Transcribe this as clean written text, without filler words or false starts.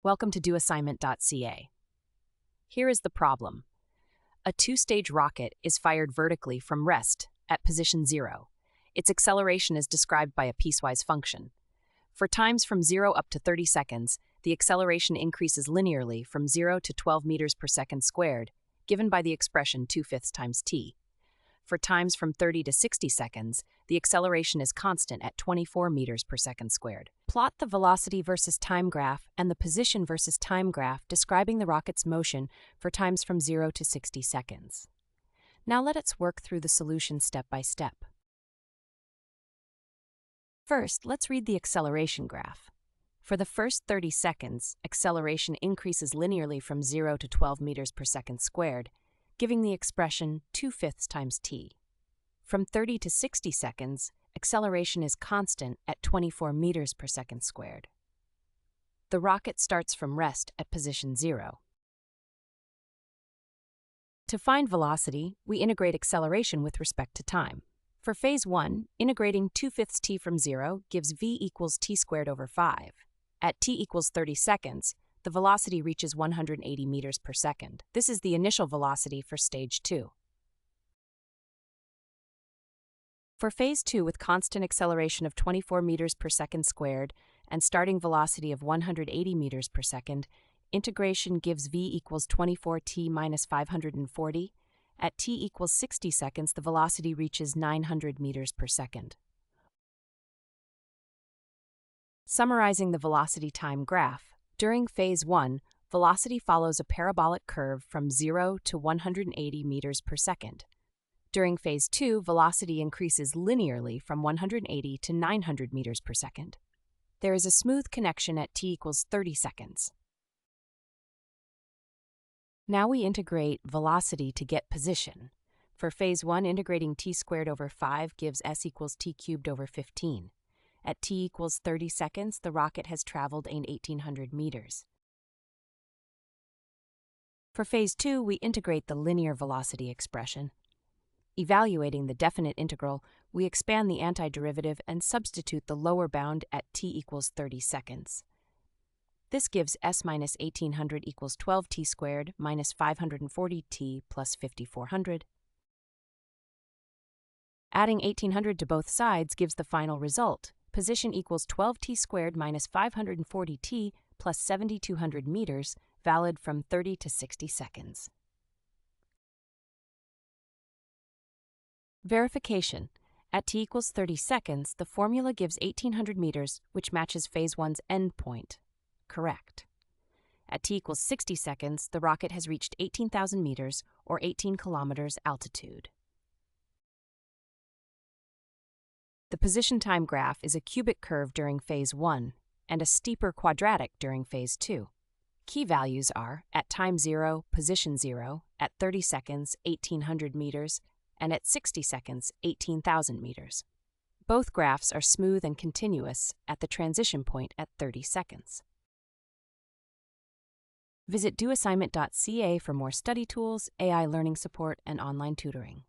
Welcome to doassignment-ca. Here is the problem. A two-stage rocket is fired vertically from rest at position 0. Its acceleration is described by a piecewise function. For times from 0 up to 30 seconds, the acceleration increases linearly from 0 to 12 meters per second squared, given by the expression 2/5 times t. For times from 30 to 60 seconds, the acceleration is constant at 24 meters per second squared. Plot the velocity versus time graph and the position versus time graph describing the rocket's motion for times from 0 to 60 seconds. Now let's work through the solution step by step. First, let's read the acceleration graph. For the first 30 seconds, acceleration increases linearly from 0 to 12 meters per second squared, giving the expression 2/5 times t. From 30 to 60 seconds, acceleration is constant at 24 meters per second squared. The rocket starts from rest at position 0. To find velocity, we integrate acceleration with respect to time. For phase 1, integrating 2/5 t from 0 gives v equals t squared over 5. At t equals 30 seconds, the velocity reaches 180 meters per second. This is the initial velocity for stage 2. For phase 2 with constant acceleration of 24 meters per second squared and starting velocity of 180 meters per second, integration gives v equals 24t minus 540. At t equals 60 seconds, the velocity reaches 900 meters per second. Summarizing the velocity time graph, during phase 1, velocity follows a parabolic curve from 0 to 180 meters per second. During phase 2, velocity increases linearly from 180 to 900 meters per second. There is a smooth connection at t equals 30 seconds. Now we integrate velocity to get position. For phase 1, integrating t squared over 5 gives s equals t cubed over 15. At t equals 30 seconds, the rocket has traveled 1,800 meters. For phase 2, we integrate the linear velocity expression. Evaluating the definite integral, we expand the antiderivative and substitute the lower bound at t equals 30 seconds. This gives s minus 1,800 equals 12t squared minus 540t plus 5,400. Adding 1,800 to both sides gives the final result. Position equals 12t squared minus 540t plus 7,200 meters, valid from 30 to 60 seconds. Verification. At t equals 30 seconds, the formula gives 1,800 meters, which matches phase 1's endpoint. Correct. At t equals 60 seconds, the rocket has reached 18,000 meters, or 18 kilometers altitude. The position time graph is a cubic curve during phase 1 and a steeper quadratic during phase 2. Key values are at time 0, position 0, at 30 seconds, 1,800 meters, and at 60 seconds, 18,000 meters. Both graphs are smooth and continuous at the transition point at 30 seconds. Visit doassignment.ca for more study tools, AI learning support, and online tutoring.